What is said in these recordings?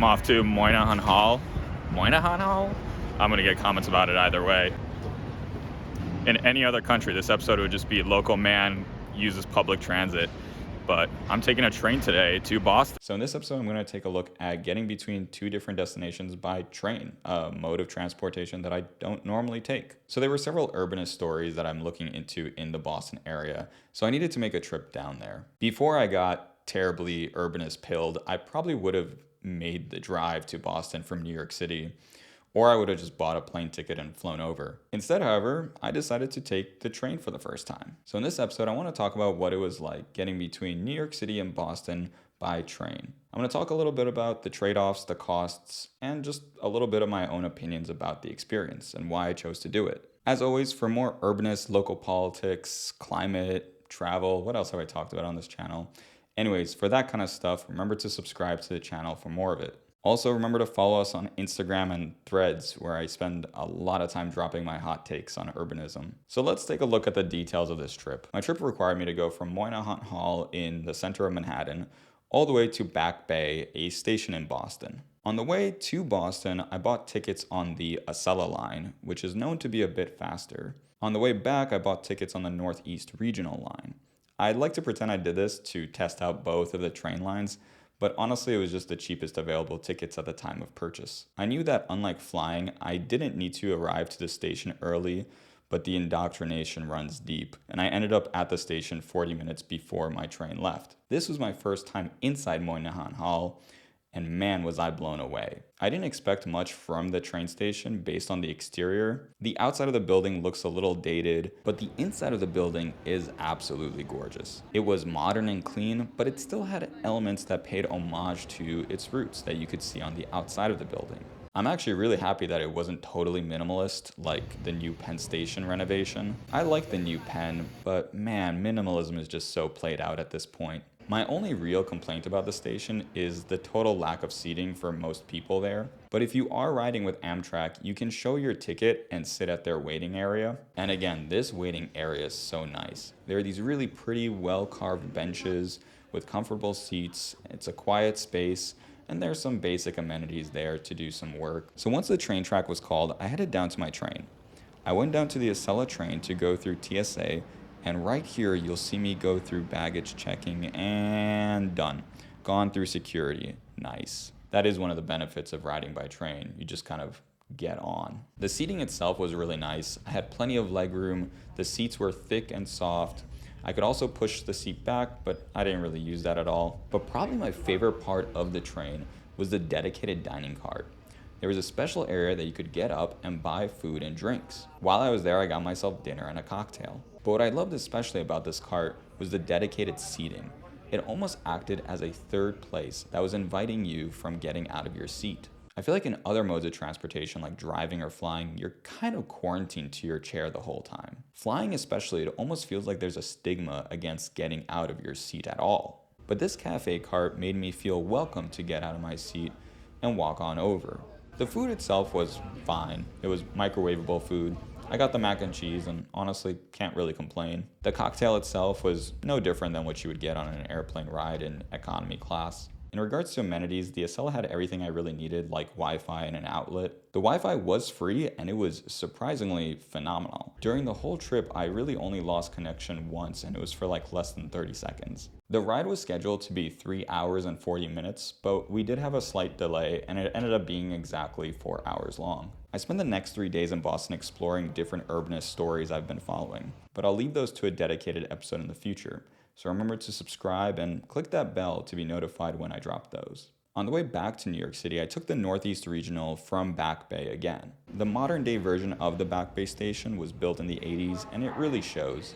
I'm off to Moynihan Hall. Moynihan Hall? I'm gonna get comments about it either way. In any other country, this episode would just be local man uses public transit. But I'm taking a train today to Boston. So in this episode, I'm going to take a look at getting between two different destinations by train, a mode of transportation that I don't normally take. So there were several urbanist stories that I'm looking into in the Boston area, so I needed to make a trip down there. Before I got terribly urbanist pilled, I probably would have made the drive to Boston from New York City, or I would have just bought a plane ticket and flown over. Instead, however, I decided to take the train for the first time. So in this episode, I want to talk about what it was like getting between New York City and Boston by train. I'm going to talk a little bit about the trade-offs, the costs, and just a little bit of my own opinions about the experience and why I chose to do it. As always, for more urbanist, local politics, climate, travel, what else have I talked about on this channel? Anyways, for that kind of stuff, remember to subscribe to the channel for more of it. Also, remember to follow us on Instagram and Threads, where I spend a lot of time dropping my hot takes on urbanism. So let's take a look at the details of this trip. My trip required me to go from Moynihan Hall in the center of Manhattan all the way to Back Bay, a station in Boston. On the way to Boston, I bought tickets on the Acela line, which is known to be a bit faster. On the way back, I bought tickets on the Northeast Regional line. I'd like to pretend I did this to test out both of the train lines, but honestly, it was just the cheapest available tickets at the time of purchase. I knew that unlike flying, I didn't need to arrive to the station early, but the indoctrination runs deep, and I ended up at the station 40 minutes before my train left. This was my first time inside Moynihan Hall, and man was I blown away. I didn't expect much from the train station based on the exterior. The outside of the building looks a little dated, but the inside of the building is absolutely gorgeous. It was modern and clean, but it still had elements that paid homage to its roots that you could see on the outside of the building. I'm actually really happy that it wasn't totally minimalist like the new Penn Station renovation. I like the new Penn, but man, minimalism is just so played out at this point. My only real complaint about the station is the total lack of seating for most people there. But if you are riding with Amtrak, you can show your ticket and sit at their waiting area. And again, this waiting area is so nice. There are these really pretty, well-carved benches with comfortable seats. It's a quiet space, and there's some basic amenities there to do some work. So once the train track was called, I headed down to my train. I went down to the Acela Train to go through TSA, and right here, you'll see me go through baggage checking and done. Gone through security. Nice. That is one of the benefits of riding by train. You just kind of get on. The seating itself was really nice. I had plenty of legroom. The seats were thick and soft. I could also push the seat back, but I didn't really use that at all. But probably my favorite part of the train was the dedicated dining cart. There was a special area that you could get up and buy food and drinks. While I was there, I got myself dinner and a cocktail. But what I loved especially about this cart was the dedicated seating. It almost acted as a third place that was inviting you from getting out of your seat. I feel like in other modes of transportation like driving or flying, you're kind of quarantined to your chair the whole time. Flying especially, it almost feels like there's a stigma against getting out of your seat at all. But this cafe cart made me feel welcome to get out of my seat and walk on over. The food itself was fine. It was microwavable food. I got the mac and cheese and honestly can't really complain. The cocktail itself was no different than what you would get on an airplane ride in economy class. In regards to amenities, the Acela had everything I really needed, like Wi-Fi and an outlet. The Wi-Fi was free and it was surprisingly phenomenal. During the whole trip, I really only lost connection once and it was for like less than 30 seconds. The ride was scheduled to be 3 hours and 40 minutes, but we did have a slight delay and it ended up being exactly 4 hours long. I spent the next 3 days in Boston exploring different urbanist stories I've been following, but I'll leave those to a dedicated episode in the future. So remember to subscribe and click that bell to be notified when I drop those. On the way back to New York City, I took the Northeast Regional from Back Bay again. The modern day version of the Back Bay station was built in the 80s and it really shows.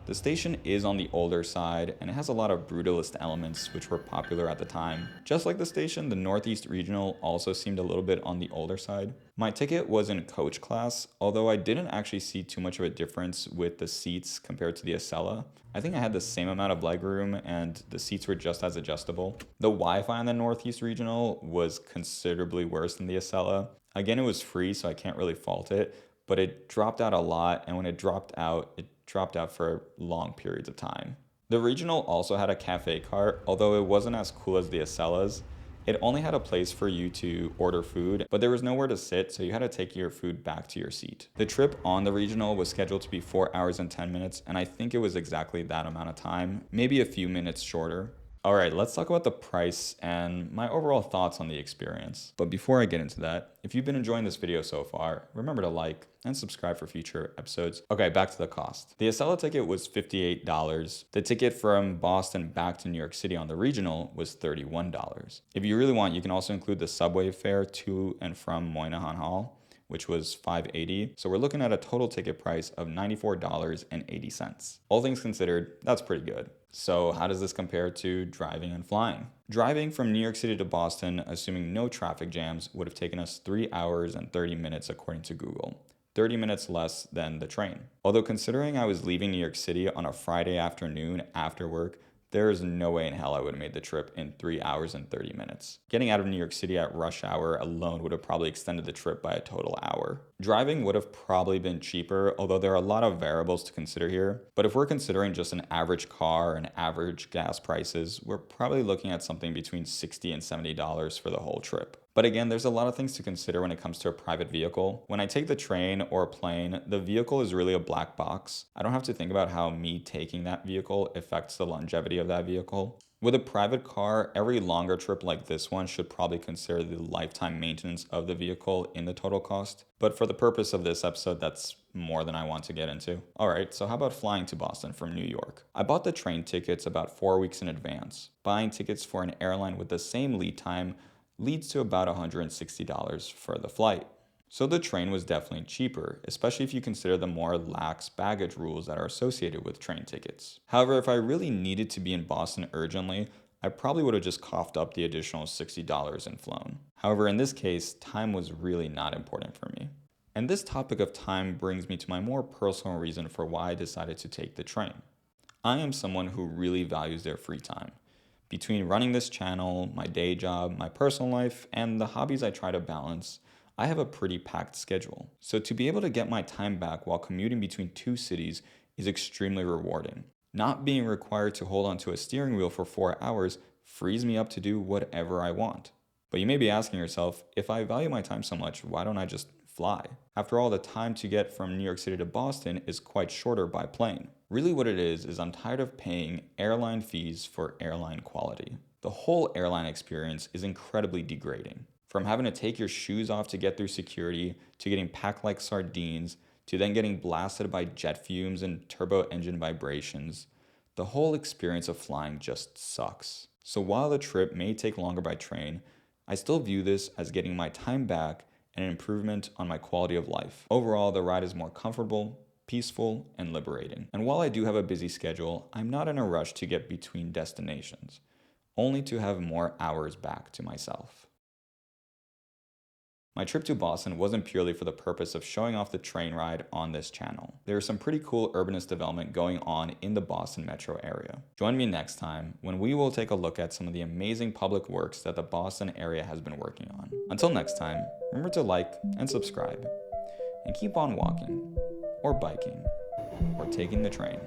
The station is on the older side and it has a lot of brutalist elements which were popular at the time. Just like the station, the Northeast Regional also seemed a little bit on the older side. My ticket was in coach class, although I didn't actually see too much of a difference with the seats compared to the Acela. I think I had the same amount of legroom and the seats were just as adjustable. The Wi-Fi on the Northeast Regional was considerably worse than the Acela. Again, it was free, so I can't really fault it, but it dropped out a lot, and when it dropped out for long periods of time. The Regional also had a cafe cart, although it wasn't as cool as the Acela's. It only had a place for you to order food, but there was nowhere to sit, so you had to take your food back to your seat. The trip on the regional was scheduled to be 4 hours and 10 minutes, and I think it was exactly that amount of time, maybe a few minutes shorter. All right, let's talk about the price and my overall thoughts on the experience. But before I get into that, if you've been enjoying this video so far, remember to like and subscribe for future episodes. Okay, back to the cost. The Acela ticket was $58. The ticket from Boston back to New York City on the regional was $31. If you really want, you can also include the subway fare to and from Moynihan Hall, which was $5.80. So we're looking at a total ticket price of $94.80. All things considered, that's pretty good. So how does this compare to driving and flying? Driving from New York City to Boston, assuming no traffic jams, would have taken us 3 hours and 30 minutes according to Google. 30 minutes less than the train. Although considering I was leaving New York City on a Friday afternoon after work, there is no way in hell I would have made the trip in 3 hours and 30 minutes. Getting out of New York City at rush hour alone would have probably extended the trip by a total hour. Driving would have probably been cheaper, although there are a lot of variables to consider here. But if we're considering just an average car and average gas prices, we're probably looking at something between $60 and $70 for the whole trip. But again, there's a lot of things to consider when it comes to a private vehicle. When I take the train or a plane, the vehicle is really a black box. I don't have to think about how me taking that vehicle affects the longevity of that vehicle. With a private car, every longer trip like this one should probably consider the lifetime maintenance of the vehicle in the total cost. But for the purpose of this episode, that's more than I want to get into. Alright, so how about flying to Boston from New York? I bought the train tickets about 4 weeks in advance. Buying tickets for an airline with the same lead time leads to about $160 for the flight. So the train was definitely cheaper, especially if you consider the more lax baggage rules that are associated with train tickets. However, if I really needed to be in Boston urgently, I probably would have just coughed up the additional $60 and flown. However, in this case, time was really not important for me. And this topic of time brings me to my more personal reason for why I decided to take the train. I am someone who really values their free time. Between running this channel, my day job, my personal life, and the hobbies I try to balance, I have a pretty packed schedule. So to be able to get my time back while commuting between two cities is extremely rewarding. Not being required to hold onto a steering wheel for 4 hours frees me up to do whatever I want. But you may be asking yourself, if I value my time so much, why don't I just fly? After all, the time to get from New York City to Boston is quite shorter by plane. Really what it is I'm tired of paying airline fees for airline quality. The whole airline experience is incredibly degrading. From having to take your shoes off to get through security, to getting packed like sardines, to then getting blasted by jet fumes and turbo engine vibrations, the whole experience of flying just sucks. So while the trip may take longer by train, I still view this as getting my time back and an improvement on my quality of life. Overall, the ride is more comfortable, peaceful, and liberating. And while I do have a busy schedule, I'm not in a rush to get between destinations, only to have more hours back to myself. My trip to Boston wasn't purely for the purpose of showing off the train ride on this channel. There is some pretty cool urbanist development going on in the Boston metro area. Join me next time when we will take a look at some of the amazing public works that the Boston area has been working on. Until next time, remember to like and subscribe, and keep on walking, or biking, or taking the train.